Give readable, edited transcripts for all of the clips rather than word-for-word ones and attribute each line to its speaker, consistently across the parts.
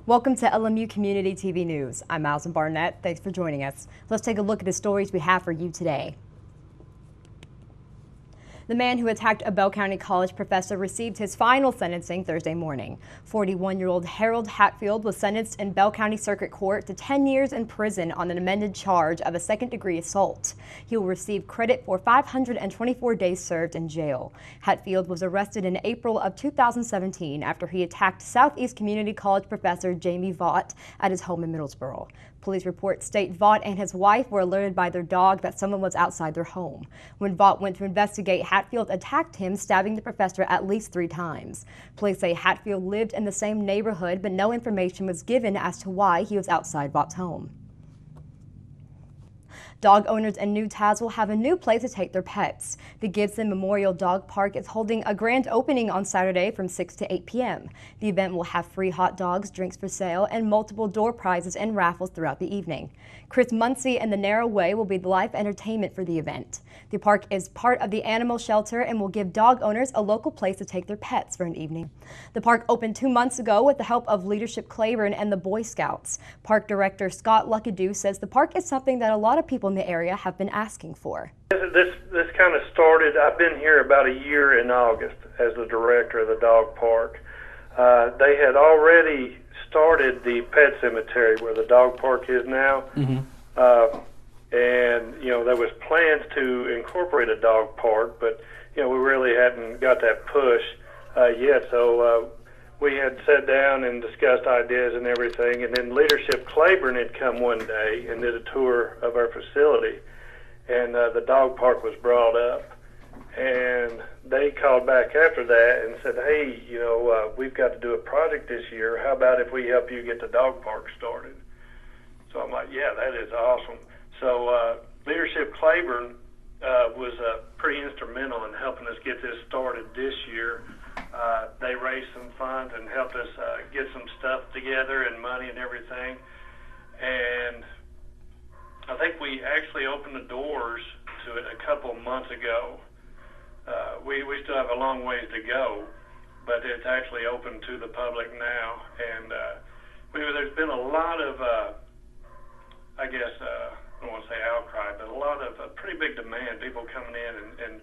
Speaker 1: Welcome to LMU Community TV News. I'm Miles Barnett. Thanks for joining us. Let's take a look at the stories we have for you today. The man who attacked a Bell County College professor received his final sentencing Thursday morning. 41-year-old Harold Hatfield was sentenced in Bell County Circuit Court to 10 years in prison on an amended charge of a second-degree assault. He will receive credit for 524 days served in jail. Hatfield was arrested in April of 2017 after he attacked Southeast Community College professor Jamie Vaught at his home in Middlesboro. Police reports state Vaught and his wife were alerted by their dog that someone was outside their home. When Vaught went to investigate, Hatfield attacked him, stabbing the professor at least 3 times. Police say Hatfield lived in the same neighborhood, but no information was given as to why he was outside Vaught's home. Dog owners in New Tazewell have a new place to take their pets. The Gibson Memorial Dog Park is holding a grand opening on Saturday from 6 to 8 p.m. The event will have free hot dogs, drinks for sale, and multiple door prizes and raffles throughout the evening. Chris Muncie and the Narrow Way will be the live entertainment for the event. The park is part of the animal shelter and will give dog owners a local place to take their pets for an evening. The park opened 2 months ago with the help of Leadership Claiborne and the Boy Scouts. Park Director Scott Luckadoo says the park is something that a lot of people in the area have been asking for.
Speaker 2: This kind of started, I've been here about a year in August as the director of the dog park. They had already started the pet cemetery where the dog park is now. And, you know, there was plans to incorporate a dog park, but, you know, we really hadn't got that push yet. So we had sat down and discussed ideas and everything, and then Leadership Claiborne had come one day and did a tour of our facility, and the dog park was brought up. And they called back after that and said, hey, you know, we've got to do a project this year. How about if we help you get the dog park started? So I'm like, yeah, that is awesome. So Leadership Claiborne was pretty instrumental in helping us get this started this year. They raised some funds and helped us get some stuff together and money and everything. And I think we actually opened the doors to it a couple months ago. We still have a long ways to go, but it's actually open to the public now. And there's been a lot of, I guess, I don't want to say outcry, but a lot of pretty big demand, people coming in and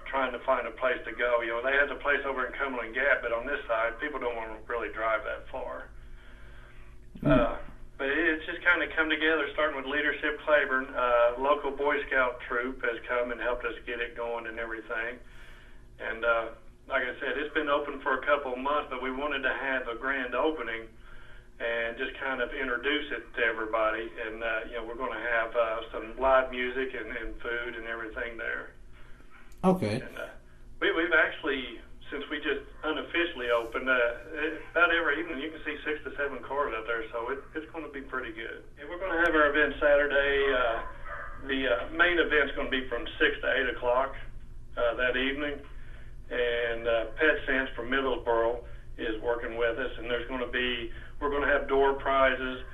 Speaker 2: trying to find a place to go. You know, they had a place over in Cumberland Gap, but on this side, people don't want to really drive that far. But it's just kind of come together, starting with Leadership Claiborne. Local Boy Scout troop has come and helped us get it going and everything. And like I said, it's been open for a couple of months, but we wanted to have a grand opening and just kind of introduce it to everybody. And, you know, we're going to have some live music and food and everything there.
Speaker 3: Okay.
Speaker 2: And we've actually, since we just unofficially opened, about every evening you can see 6 to 7 cars out there, so it's going to be pretty good. And we're going to have our event Saturday. The main event's going to be from 6 to 8 o'clock that evening. And Pet Sense from Middlesboro is working with us, and we're going to have door prizes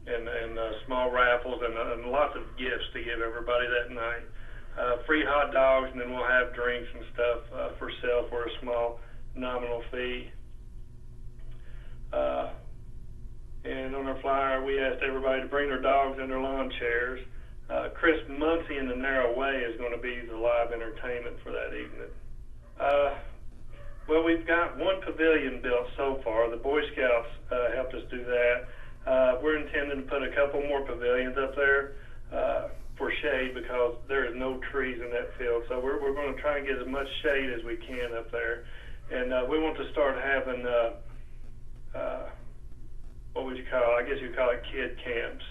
Speaker 2: and small raffles and lots of gifts to give everybody that night. Free hot dogs, and then we'll have drinks and stuff for sale for a small nominal fee. And on our flyer, we asked everybody to bring their dogs and their lawn chairs. Chris Muncie in the Narrow Way is going to be the live entertainment for that evening. Well, we've got one pavilion built so far. The Boy Scouts helped us do that. We're intending to put a couple more pavilions up there for shade because there is no trees in that field. So we're going to try and get as much shade as we can up there. And we want to start having, what would you call it? I guess you'd call it kid camps.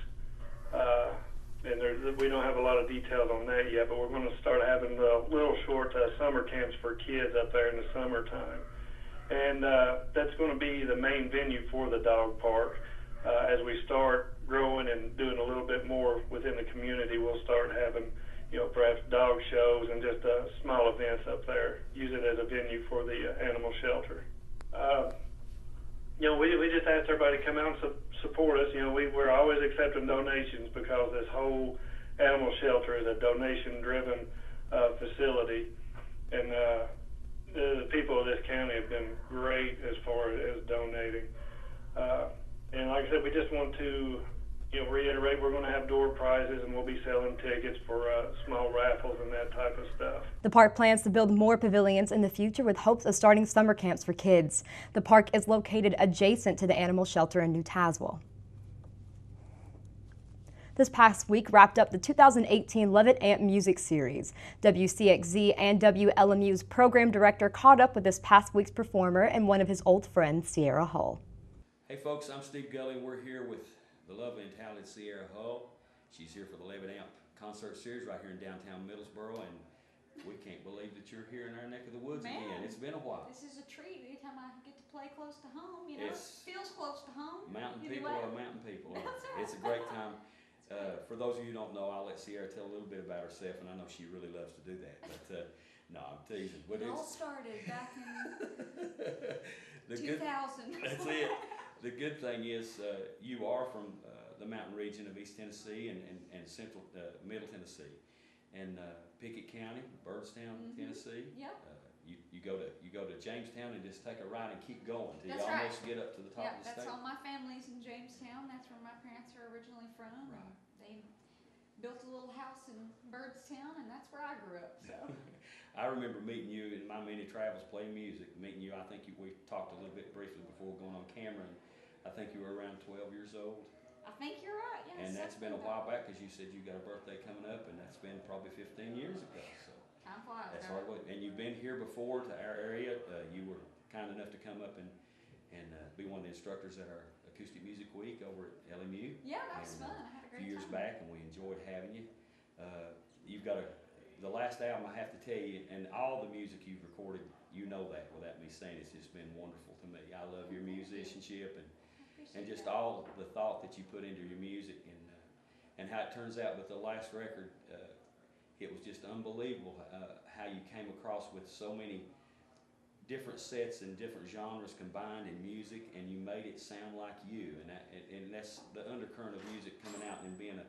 Speaker 2: And we don't have a lot of details on that yet, but we're going to start having little short summer camps for kids up there in the summertime. And that's going to be the main venue for the dog park. As we start growing and doing a little bit more within the community, we'll start having, you know, perhaps dog shows and just small events up there. Use it as a venue for the animal shelter. You know, we just asked everybody to come out and support us. You know, we're always accepting donations because this whole animal shelter is a donation-driven facility, and the people of this county have been great as far as donating. we just want to, reiterate we're going to have door prizes, and we'll be selling tickets for small raffles and that type of stuff.
Speaker 1: The park plans to build more pavilions in the future with hopes of starting summer camps for kids. The park is located adjacent to the animal shelter in New Tazewell. This past week wrapped up the 2018 Levitt Amp Music Series. WCXZ and WLMU's program director caught up with this past week's performer and one of his old friends, Sierra Hull.
Speaker 3: Hey folks, I'm Steve Gully and we're here with the lovely and talented Sierra Hull. She's here for the Levitt Amp Concert Series right here in downtown Middlesboro, and we can't believe that you're here in our neck of the woods again. It's been a while.
Speaker 4: This is a treat. Anytime I get to play close to home, it feels close to home.
Speaker 3: Mountain people are mountain people.
Speaker 4: That's right.
Speaker 3: It's a great time. For those of you who don't know, I'll let Sierra tell a little bit about herself, and I know she really loves to do that. But no, I'm teasing. But
Speaker 4: it all started back in 2000.
Speaker 3: That's it. The good thing is you are from the mountain region of East Tennessee and central Middle Tennessee, and Pickett County, Byrdstown, Tennessee.
Speaker 4: Yep.
Speaker 3: You go to Jamestown and just take a ride and keep going till you
Speaker 4: That's
Speaker 3: almost
Speaker 4: right.
Speaker 3: get up to the top of the state.
Speaker 4: That's all my family's in Jamestown. That's where my parents are originally from.
Speaker 3: Right.
Speaker 4: They built a little house in Byrdstown, and that's where I grew up. So.
Speaker 3: I remember meeting you in my many travels playing music. Meeting you, I think we talked a little bit briefly before going on camera, and I think you were around 12 years old.
Speaker 4: I think you're right. Yes.
Speaker 3: And that's been a while back because you said you got a birthday coming up, and that's been probably 15 years ago. So.
Speaker 4: Time flies.
Speaker 3: That's hard work. And you've been here before to our area. You were kind enough to come up and be one of the instructors at our Acoustic Music Week over at LMU.
Speaker 4: Yeah, that was fun. I had a great
Speaker 3: few years
Speaker 4: time.
Speaker 3: back, and we enjoyed having you. You've got the last album, I have to tell you, and all the music you've recorded, you know that without me saying, it's just been wonderful to me. I love your musicianship and just all the thought that you put into your music, and how it turns out with the last record. It was just unbelievable how you came across with so many different sets and different genres combined in music, and you made it sound like you. And that's the undercurrent of music coming out and being a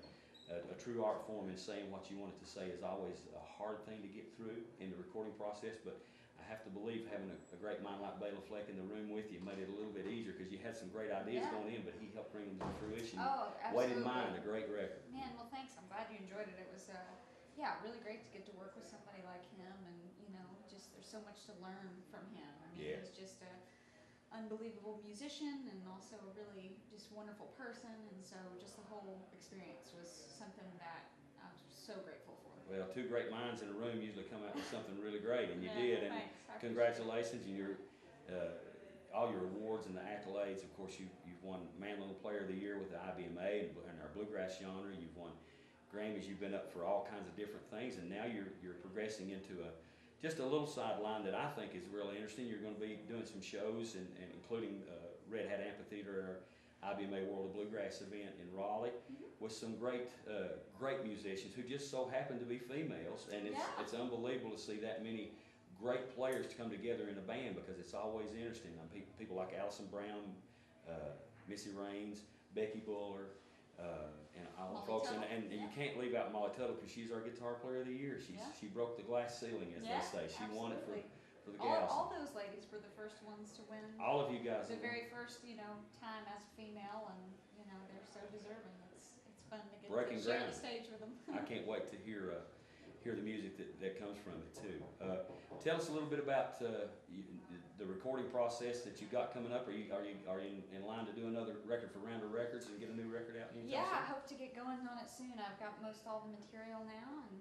Speaker 3: true art form and saying what you wanted to say is always a hard thing to get through in the recording process. But I have to believe having a great mind like Bela Fleck in the room with you made it a little bit easier, because you had some great ideas going in, but he helped bring them to fruition.
Speaker 4: Oh, absolutely.
Speaker 3: Wait in mind, a great record.
Speaker 4: Man, well, thanks. I'm glad you enjoyed it. It was, really great to get to work with somebody like him, and just there's so much to learn from him. I mean, he's just an unbelievable musician and also a really just wonderful person, and so just the whole experience was something that I was so grateful for.
Speaker 3: Well, two great minds in a room usually come out with something really great, and you
Speaker 4: Yeah,
Speaker 3: did. And
Speaker 4: thanks.
Speaker 3: congratulations, and all your awards and the accolades. Of course, you've won Man Little Player of the Year with the IBMA and our bluegrass genre. You've won Grammys. You've been up for all kinds of different things, and now you're progressing into just a little sideline that I think is really interesting. You're going to be doing some shows, and including Red Hat Amphitheater, our IBMA World of Bluegrass event in Raleigh, with some great musicians who just so happen to be females, and it's unbelievable to see that many great players to come together in a band, because it's always interesting. People like Allison Brown, Missy Raines, Becky Buller, and all the folks, and you can't leave out Molly Tuttle, because she's our Guitar Player of the Year. She broke the glass ceiling, as they say. She won it for the gals.
Speaker 4: All those ladies were the first ones to win.
Speaker 3: All of you guys.
Speaker 4: The very first, time as a female, and they're so deserving. It's fun to get to share the stage with them.
Speaker 3: I can't wait to hear the music that comes from it too. Tell us a little bit about the recording process that you got coming up. Are you in line to do another record for Rounder Records and get a new record out?
Speaker 4: I hope to get going on it soon. I've got most all the material now, and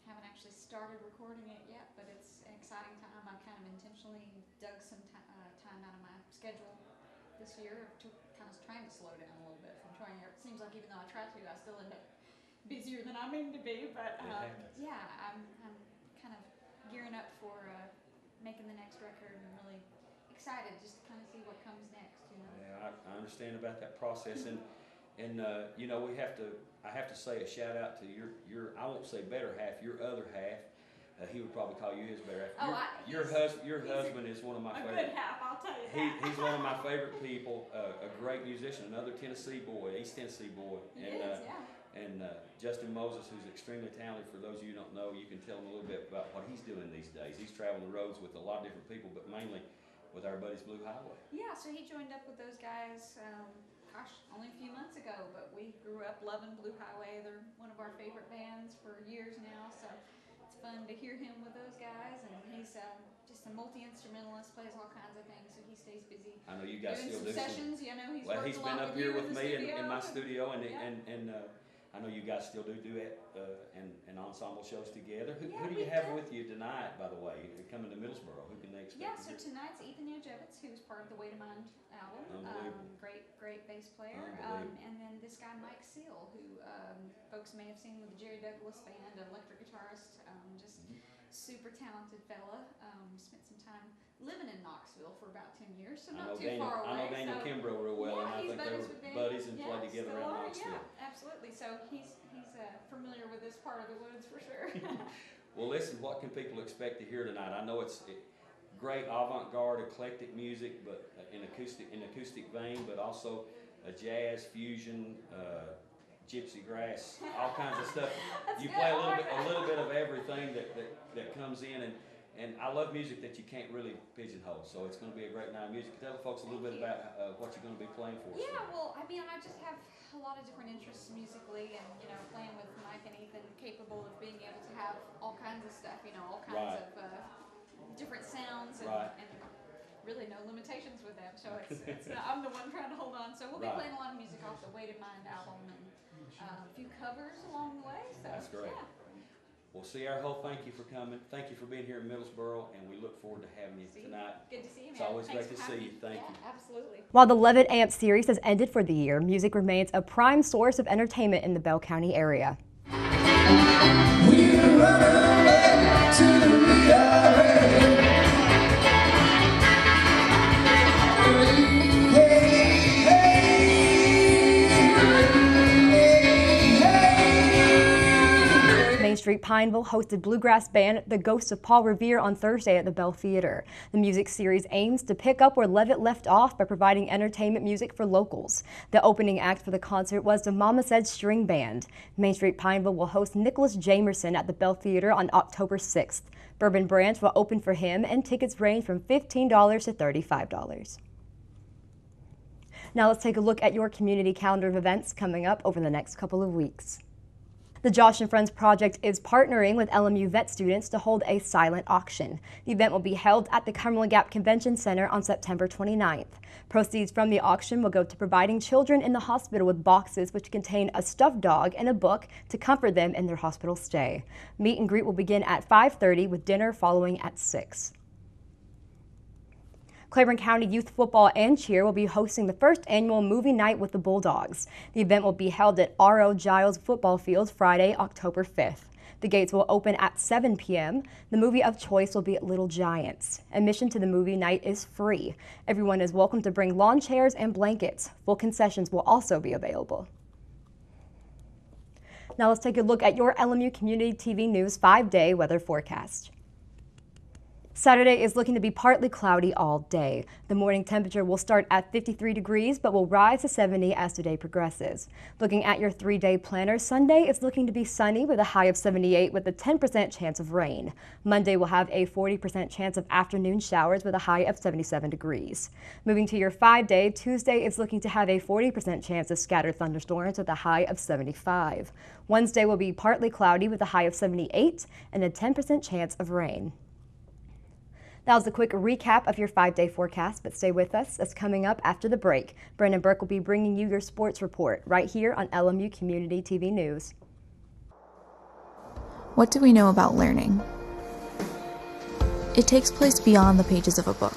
Speaker 4: haven't actually started recording it yet, but it's an exciting time. I kind of intentionally dug some time out of my schedule this year to kind of trying to slow down a little bit from trying. It seems like even though I try to, I still end up busier than I mean to be. But I'm kind of gearing up for making the next record, and really excited just to kind of see what comes next.
Speaker 3: Yeah, I understand about that process, and I have to say a shout out to your I won't say better half, your other half. He would probably call you his better half. Your husband is one of my favorite.
Speaker 4: A good half, I'll tell you that.
Speaker 3: He's one of my favorite people. A great musician, another Tennessee boy, East Tennessee boy, and Justin Moses, who's extremely talented. For those of you who don't know, you can tell him a little bit about what he's doing these days. He's traveling the roads with a lot of different people, but mainly with our buddies Blue Highway.
Speaker 4: Yeah, so he joined up with those guys gosh, only a few months ago, but we grew up loving Blue Highway. They're one of our favorite bands for years now, so it's fun to hear him with those guys, and he's just a multi-instrumentalist, plays all kinds of things, so he stays busy.
Speaker 3: I know you guys still do
Speaker 4: sessions. You know,
Speaker 3: well, he's been up here with me in my studio, and I know you guys still do duet and ensemble shows together. Who do you have with you tonight, by the way? You're coming to Middlesboro. Who can they expect?
Speaker 4: Yeah, so tonight's Ethan Jevitz, who's part of the Way to Mind album. Great bass player. And then this guy Mike Seal, who folks may have seen with the Jerry Douglas band, an electric guitarist, just super talented fella. Spent some time living in Knoxville for about 10 years, so not too far away.
Speaker 3: I know Daniel Kimbrough real well, and I think they were buddies and played together around Knoxville.
Speaker 4: Yeah, absolutely. So he's familiar with this part of the woods for sure.
Speaker 3: Well, listen, what can people expect to hear tonight? I know it's great avant-garde, eclectic music, but in acoustic vein, but also a jazz fusion, gypsy grass, all kinds of stuff. You play a little bit of everything that comes in, and I love music that you can't really pigeonhole. So it's going to be a great night of music. Tell the folks a little bit about what you're going to be playing for us.
Speaker 4: Yeah, well, I mean, I just have a lot of different interests musically, and playing with Mike and Ethan, capable of being able to have all kinds of stuff. All kinds of different sounds, and really no limitations with them. So it's I'm the one trying to hold on. So we'll be playing a lot of music off the Way to Mind album, and a few covers along the way. So
Speaker 3: that's great.
Speaker 4: Yeah.
Speaker 3: Well, Sierra Ho, thank you for coming. Thank you for being here in Middlesboro, and we look forward to having you tonight.
Speaker 4: Good to see you, man.
Speaker 3: It's always great to see you. Thank you.
Speaker 4: Absolutely.
Speaker 1: While the Levitt Amp Series has ended for the year, music remains a prime source of entertainment in the Bell County area.
Speaker 5: We're running to the
Speaker 1: Main Street Pineville hosted bluegrass band the Ghost of Paul Revere on Thursday at the Bell Theater. The music series aims to pick up where Levitt left off by providing entertainment music for locals. The opening act for the concert was the Mama Said String Band. Main Street Pineville will host Nicholas Jamerson at the Bell Theater on October 6th. Bourbon Branch will open for him, and tickets range from $15 to $35. Now let's take a look at your community calendar of events coming up over the next couple of weeks. The Josh and Friends Project is partnering with LMU vet students to hold a silent auction. The event will be held at the Cumberland Gap Convention Center on September 29th. Proceeds from the auction will go to providing children in the hospital with boxes which contain a stuffed dog and a book to comfort them in their hospital stay. Meet and greet will begin at 5:30 with dinner following at 6. Claiborne County Youth Football and Cheer will be hosting the first annual movie night with the Bulldogs. The event will be held at R.O. Giles Football Field Friday, October 5th. The gates will open at 7 p.m. The movie of choice will be Little Giants. Admission to the movie night is free. Everyone is welcome to bring lawn chairs and blankets. Full concessions will also be available. Now let's take a look at your LMU Community TV News 5-day weather forecast. Saturday is looking to be partly cloudy all day. The morning temperature will start at 53 degrees but will rise to 70 as the day progresses. Looking at your 3-day planner, Sunday is looking to be sunny with a high of 78 with a 10% chance of rain. Monday will have a 40% chance of afternoon showers with a high of 77 degrees. Moving to your 5-day, Tuesday is looking to have a 40% chance of scattered thunderstorms with a high of 75. Wednesday will be partly cloudy with a high of 78 and a 10% chance of rain. That was a quick recap of your 5-day forecast, but stay with us. That's coming up after the break. Brandon Burke will be bringing you your sports report right here on LMU Community TV News.
Speaker 6: What do we know about learning? It takes place beyond the pages of a book.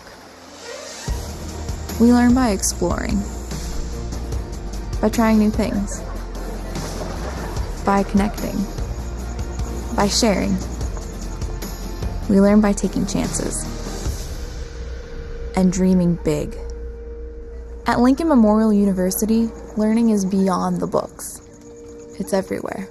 Speaker 6: We learn by exploring, by trying new things, by connecting, by sharing. We learn by taking chances and dreaming big. At Lincoln Memorial University, learning is beyond the books. It's everywhere.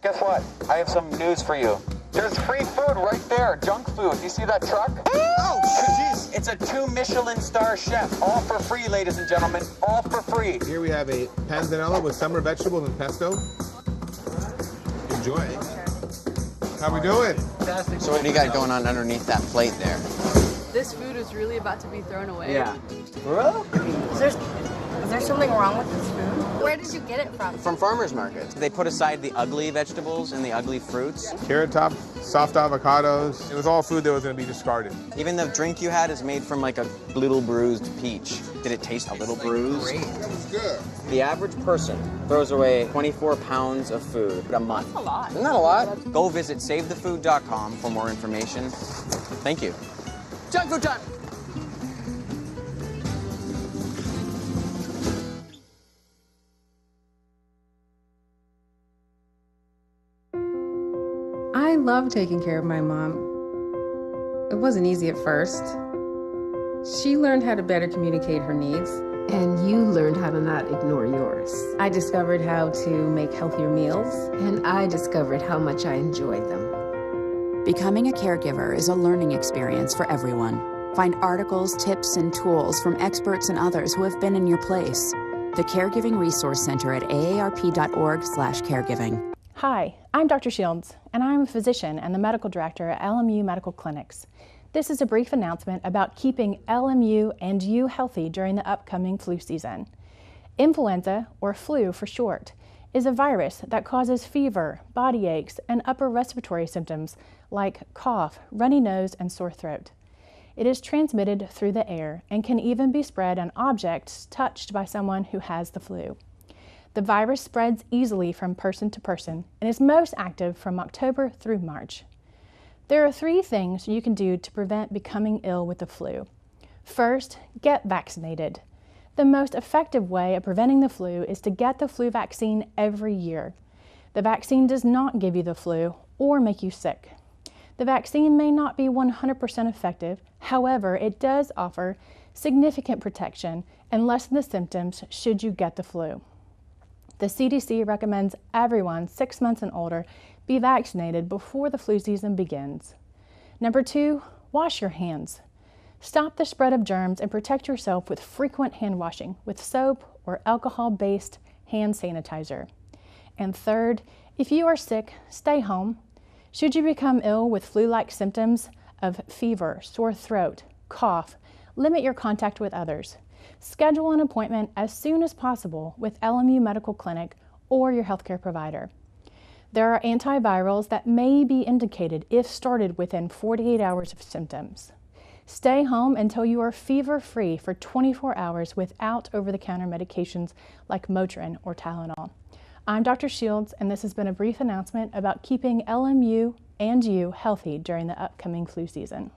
Speaker 7: Guess what? I have some news for you. There's free food right there, junk food. You see that truck? Oh, jeez. It's a 2 Michelin star chef. All for free, ladies and gentlemen. All for free.
Speaker 8: Here we have a panzanella with summer vegetables and pesto. Enjoy. How we doing?
Speaker 7: So what do you got going on underneath that plate there?
Speaker 9: this food is really about to be thrown away.
Speaker 7: Yeah. Bro?
Speaker 10: Is there something wrong with this food? Where did you get it from?
Speaker 7: From farmers markets. They put aside the ugly vegetables and the ugly fruits.
Speaker 8: Carrot Top, soft avocados. It was all food that was going to be discarded.
Speaker 7: Even the drink you had is made from like a little bruised peach. Did it taste a little bruised?
Speaker 8: Great. It was good.
Speaker 7: The average person throws away 24 pounds of food a month.
Speaker 10: That's a lot.
Speaker 7: Isn't that a lot? Go visit savethefood.com for more information. Thank you. Junk food time!
Speaker 11: I love taking care of my mom. It wasn't easy at first. She learned how to better communicate her needs. And you learned how to not ignore yours. I discovered how to make healthier meals. And I discovered how much I enjoyed them.
Speaker 12: Becoming a caregiver is a learning experience for everyone. Find articles, tips, and tools from experts and others who have been in your place. The Caregiving Resource Center at aarp.org/caregiving.
Speaker 13: Hi, I'm Dr. Shields, and I'm a physician and the medical director at LMU Medical Clinics. This is a brief announcement about keeping LMU and you healthy during the upcoming flu season. Influenza, or flu for short, is a virus that causes fever, body aches, and upper respiratory symptoms like cough, runny nose, and sore throat. It is transmitted through the air and can even be spread on objects touched by someone who has the flu. The virus spreads easily from person to person and is most active from October through March. There are 3 things you can do to prevent becoming ill with the flu. First, get vaccinated. The most effective way of preventing the flu is to get the flu vaccine every year. The vaccine does not give you the flu or make you sick. The vaccine may not be 100% effective, however, it does offer significant protection and lessen the symptoms should you get the flu. The CDC recommends everyone 6 months and older be vaccinated before the flu season begins. Number 2, wash your hands. Stop the spread of germs and protect yourself with frequent hand washing with soap or alcohol-based hand sanitizer. And third, if you are sick, stay home. Should you become ill with flu-like symptoms of fever, sore throat, cough, limit your contact with others. Schedule an appointment as soon as possible with LMU Medical Clinic or your healthcare provider. There are antivirals that may be indicated if started within 48 hours of symptoms. Stay home until you are fever-free for 24 hours without over-the-counter medications like Motrin or Tylenol. I'm Dr. Shields, and this has been a brief announcement about keeping LMU and you healthy during the upcoming flu season.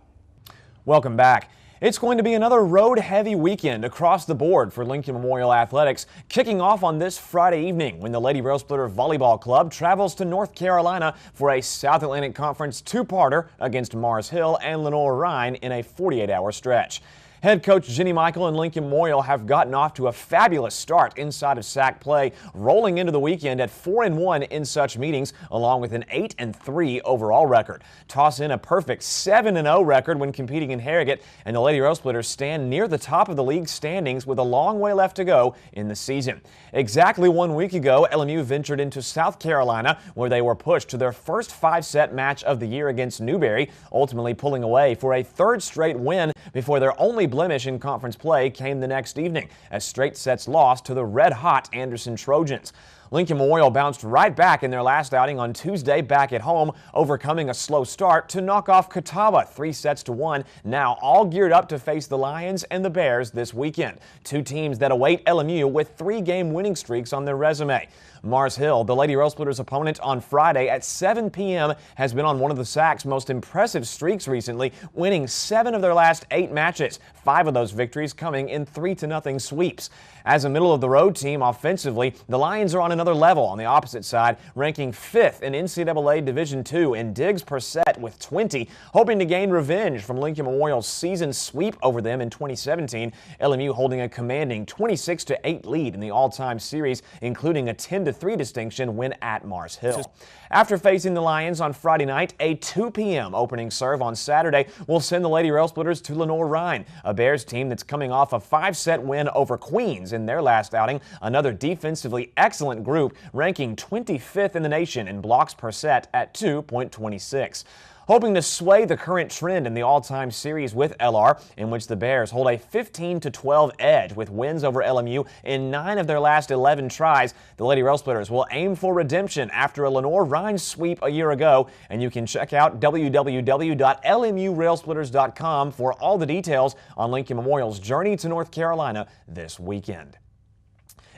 Speaker 14: Welcome back. It's going to be another road-heavy weekend across the board for Lincoln Memorial Athletics, kicking off on this Friday evening when the Lady Rail Splitter Volleyball Club travels to North Carolina for a South Atlantic Conference 2-parter against Mars Hill and LenoirRhyne in a 48-hour stretch. Head coach Jenny Michael and Lincoln Memorial have gotten off to a fabulous start inside of SAC play, rolling into the weekend at 4-1 in such meetings, along with an 8-3 overall record. Toss in a perfect 7-0 record when competing in Harrogate, and the Lady Rail Splitters stand near the top of the league standings with a long way left to go in the season. Exactly 1 week ago, LMU ventured into South Carolina, where they were pushed to their first 5-set match of the year against Newberry, ultimately pulling away for a 3rd straight win before their only blemish in conference play came the next evening, as straight sets lost to the red-hot Anderson Trojans. Lincoln Memorial bounced right back in their last outing on Tuesday back at home, overcoming a slow start to knock off Catawba 3-1, now all geared up to face the Lions and the Bears this weekend, 2 teams that await LMU with 3-game winning streaks on their resume. Mars Hill, the Lady Rail Splitters' opponent on Friday at 7 p.m., has been on one of the SAC's most impressive streaks recently, winning 7 of their last 8 matches, 5 of those victories coming in 3-0 sweeps. As a middle-of-the-road team offensively, the Lions are on another level on the opposite side, ranking 5th in NCAA Division II in digs per set with 20, hoping to gain revenge from Lincoln Memorial's season sweep over them in 2017, LMU holding a commanding 26-8 lead in the all-time series, including a 10-3 distinction win at Mars Hill. After facing the Lions on Friday night, a 2 p.m. opening serve on Saturday will send the Lady Rail Splitters to LenoirRhyne, a Bears team that's coming off a 5-set win over Queens in their last outing, another defensively excellent group ranking 25th in the nation in blocks per set at 2.26. hoping to sway the current trend in the all-time series with LR, in which the Bears hold a 15-12 edge with wins over LMU in 9 of their last 11 tries. The Lady Rail Splitters will aim for redemption after a LenoirRhyne sweep a year ago, and you can check out www.LMURailsplitters.com for all the details on Lincoln Memorial's journey to North Carolina this weekend.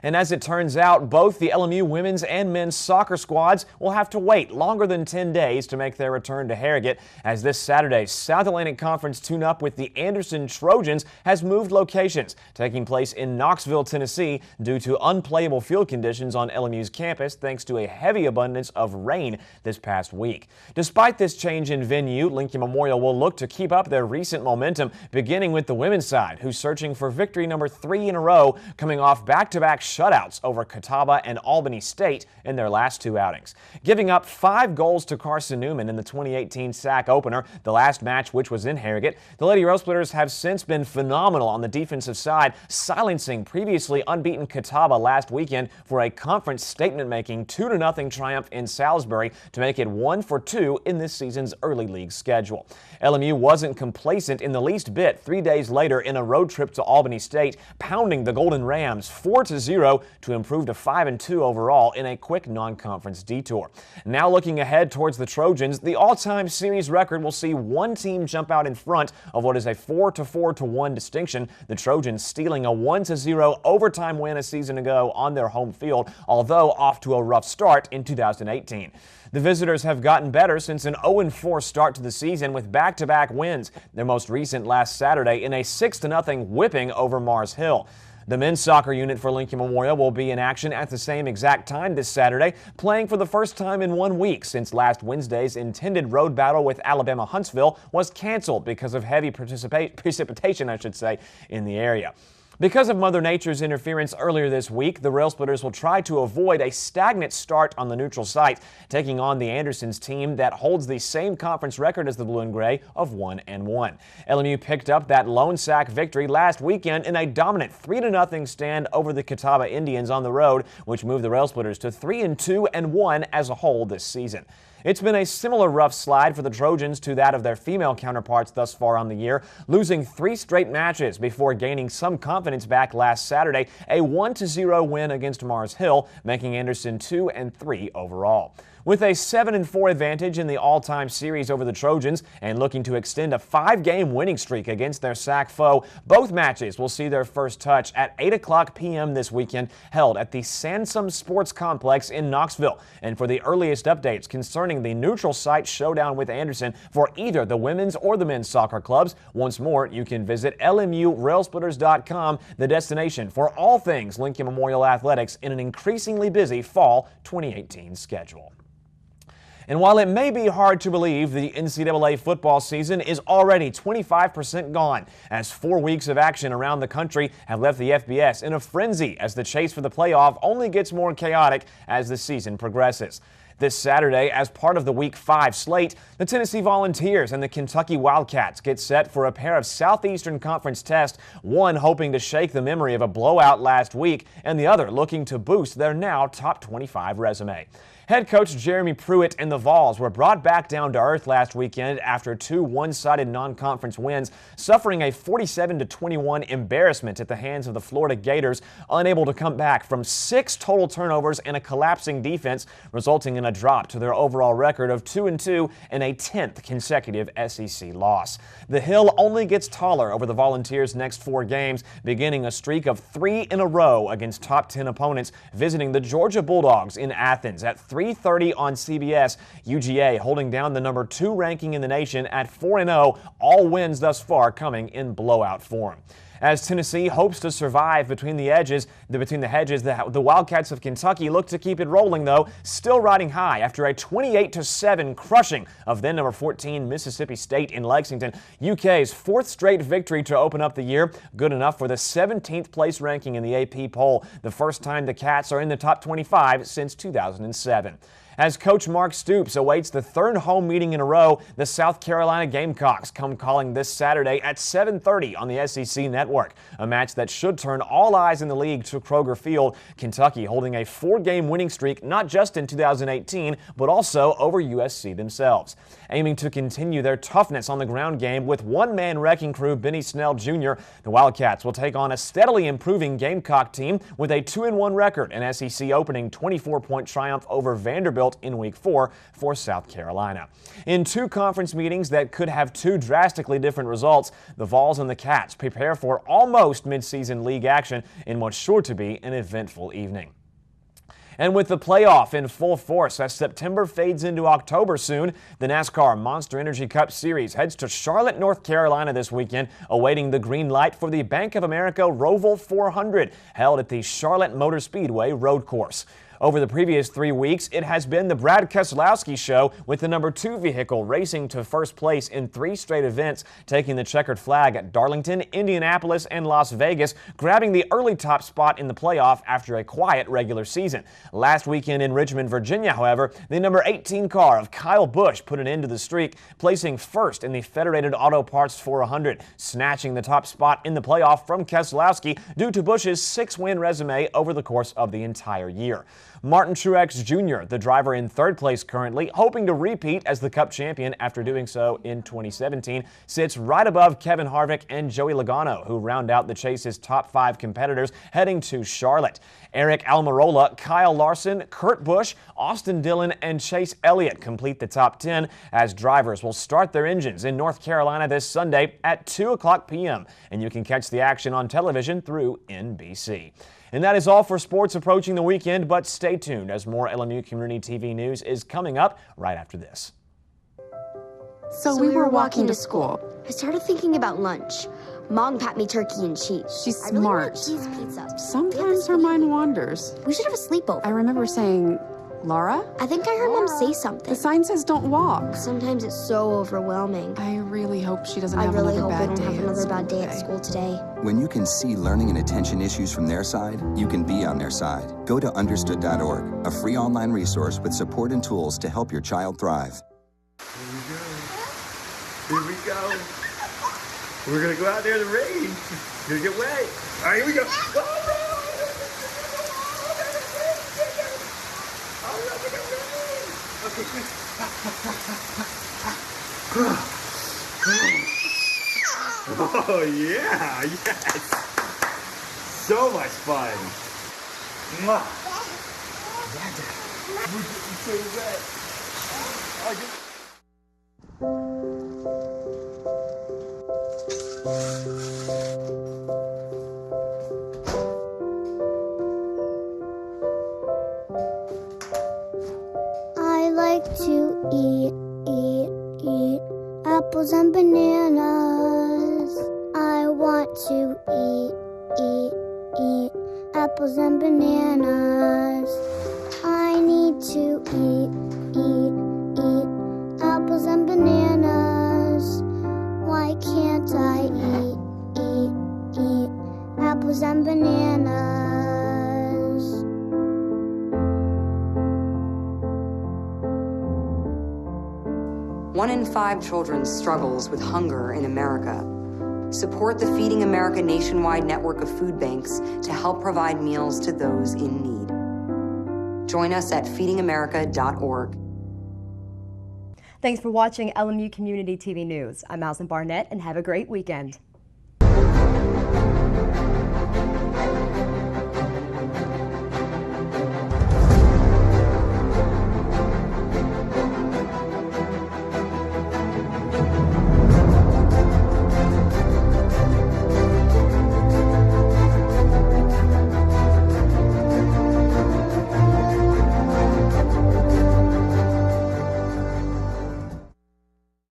Speaker 14: And as it turns out, both the LMU women's and men's soccer squads will have to wait longer than 10 days to make their return to Harrogate, as this Saturday's South Atlantic Conference tune-up with the Anderson Trojans has moved locations, taking place in Knoxville, Tennessee, due to unplayable field conditions on LMU's campus thanks to a heavy abundance of rain this past week. Despite this change in venue, Lincoln Memorial will look to keep up their recent momentum, beginning with the women's side, who's searching for victory number 3 in a row, coming off back-to-back shutouts over Catawba and Albany State in their last 2 outings. Giving up 5 goals to Carson Newman in the 2018 SAC opener, the last match which was in Harrogate, the Lady Rail Splitters have since been phenomenal on the defensive side, silencing previously unbeaten Catawba last weekend for a conference statement-making 2-0 triumph in Salisbury to make it 1-2 in this season's early league schedule. LMU wasn't complacent in the least bit 3 days later in a road trip to Albany State, pounding the Golden Rams 4-0 to improve to 5-2 overall in a quick non-conference detour. Now looking ahead towards the Trojans, the all-time series record will see one team jump out in front of what is a 4-4-1 distinction, the Trojans stealing a 1-0 overtime win a season ago on their home field, although off to a rough start in 2018. The visitors have gotten better since an 0-4 start to the season with back-to-back wins, their most recent last Saturday in a 6-0 whipping over Mars Hill. The men's soccer unit for Lincoln Memorial will be in action at the same exact time this Saturday, playing for the first time in 1 week since last Wednesday's intended road battle with Alabama Huntsville was canceled because of heavy precipitation, in the area. Because of Mother Nature's interference earlier this week, the Rail Splitters will try to avoid a stagnant start on the neutral site, taking on the Andersons team that holds the same conference record as the Blue and Gray of 1-1. LMU picked up that lone sack victory last weekend in a dominant 3-0 stand over the Catawba Indians on the road, which moved the Rail Splitters to 3-2-1 as a whole this season. It's been a similar rough slide for the Trojans to that of their female counterparts thus far on the year, losing 3 straight matches before gaining some confidence back last Saturday, a 1-0 win against Mars Hill, making Anderson 2-3 overall. With a 7-4 advantage in the all-time series over the Trojans and looking to extend a 5-game winning streak against their SAC foe, both matches will see their first touch at 8:00 p.m. this weekend, held at the Sansom Sports Complex in Knoxville. And for the earliest updates concerning the neutral site showdown with Anderson for either the women's or the men's soccer clubs, once more, you can visit LMURailsplitters.com, the destination for all things Lincoln Memorial Athletics in an increasingly busy fall 2018 schedule. And while it may be hard to believe, the NCAA football season is already 25% gone, as 4 weeks of action around the country have left the FBS in a frenzy as the chase for the playoff only gets more chaotic as the season progresses. This Saturday, as part of the Week 5 slate, the Tennessee Volunteers and the Kentucky Wildcats get set for a pair of Southeastern Conference tests, one hoping to shake the memory of a blowout last week, and the other looking to boost their now top 25 resume. Head coach Jeremy Pruitt and the Vols were brought back down to earth last weekend after 2 one-sided non-conference wins, suffering a 47-21 embarrassment at the hands of the Florida Gators, unable to come back from 6 total turnovers and a collapsing defense, resulting in a drop to their overall record of 2-2 and a 10th consecutive SEC loss. The hill only gets taller over the Volunteers' next 4 games, beginning a streak of 3 in a row against top 10 opponents, visiting the Georgia Bulldogs in Athens at 3:30 on CBS. UGA holding down the number 2 ranking in the nation at 4-0, all wins thus far coming in blowout form. As Tennessee hopes to survive between the hedges, the Wildcats of Kentucky look to keep it rolling, though, still riding high after a 28-7 crushing of then number 14 Mississippi State in Lexington. UK's 4th straight victory to open up the year, good enough for the 17th place ranking in the AP poll, the first time the Cats are in the top 25 since 2007. As Coach Mark Stoops awaits the third home meeting in a row, the South Carolina Gamecocks come calling this Saturday at 7:30 on the SEC Network, a match that should turn all eyes in the league to Kroger Field. Kentucky holding a 4-game winning streak not just in 2018, but also over USC themselves. Aiming to continue their toughness on the ground game with one-man wrecking crew Benny Snell Jr., the Wildcats will take on a steadily improving Gamecock team with a 2-1 record, an SEC opening 24-point triumph over Vanderbilt in Week 4 for South Carolina. In two conference meetings that could have two drastically different results, the Vols and the Cats prepare for almost midseason league action in what's sure to be an eventful evening. And with the playoff in full force as September fades into October soon, the NASCAR Monster Energy Cup Series heads to Charlotte, North Carolina this weekend, awaiting the green light for the Bank of America Roval 400, held at the Charlotte Motor Speedway road course. Over the previous 3 weeks, it has been the Brad Keselowski show, with the number 2 vehicle racing to first place in 3 straight events, taking the checkered flag at Darlington, Indianapolis, and Las Vegas, grabbing the early top spot in the playoff after a quiet regular season. Last weekend in Richmond, Virginia, however, the number 18 car of Kyle Busch put an end to the streak, placing first in the Federated Auto Parts 400, snatching the top spot in the playoff from Keselowski due to Busch's 6-win resume over the course of the entire year. Martin Truex Jr., the driver in third place currently, hoping to repeat as the Cup champion after doing so in 2017, sits right above Kevin Harvick and Joey Logano, who round out the chase's top 5 competitors heading to Charlotte. Eric Almirola, Kyle Larson, Kurt Busch, Austin Dillon, and Chase Elliott complete the top 10 as drivers will start their engines in North Carolina this Sunday at 2:00 p.m. And you can catch the action on television through NBC. And that is all for sports approaching the weekend, but stay tuned as more LMU Community TV news is coming up right after this.
Speaker 15: So we were walking to school. I started thinking about lunch. Mom packed me turkey and cheese.
Speaker 12: She's
Speaker 15: I really
Speaker 12: smart.
Speaker 15: want cheese pizza.
Speaker 12: Sometimes her mind wanders.
Speaker 15: We should have a sleepover.
Speaker 12: I remember saying, Laura?
Speaker 15: I think I heard Mom say something.
Speaker 12: The sign says don't walk.
Speaker 15: Sometimes it's so overwhelming.
Speaker 12: I really hope she doesn't
Speaker 15: I
Speaker 12: have
Speaker 15: really
Speaker 12: another
Speaker 15: hope I
Speaker 12: bad
Speaker 15: don't
Speaker 12: day
Speaker 15: have another bad day at school today.
Speaker 16: When you can see learning and attention issues from their side, you can be on their side. Go to understood.org, a free online resource with support and tools to help your child thrive.
Speaker 17: Here we go. We're gonna go out there in the rain. You're gonna get wet. All right, here we go. Okay, oh yeah, yes. So much fun. Mwah. We're getting so wet.
Speaker 18: I like to eat apples and bananas. I want to eat apples and bananas. I need to eat apples and bananas. Why can't I eat apples and bananas?
Speaker 19: One in 5 children struggles with hunger in America. Support the Feeding America nationwide network of food banks to help provide meals to those in need. Join us at feedingamerica.org.
Speaker 1: Thanks for watching LMU Community TV News. I'm Alison Barnett, and have a great weekend.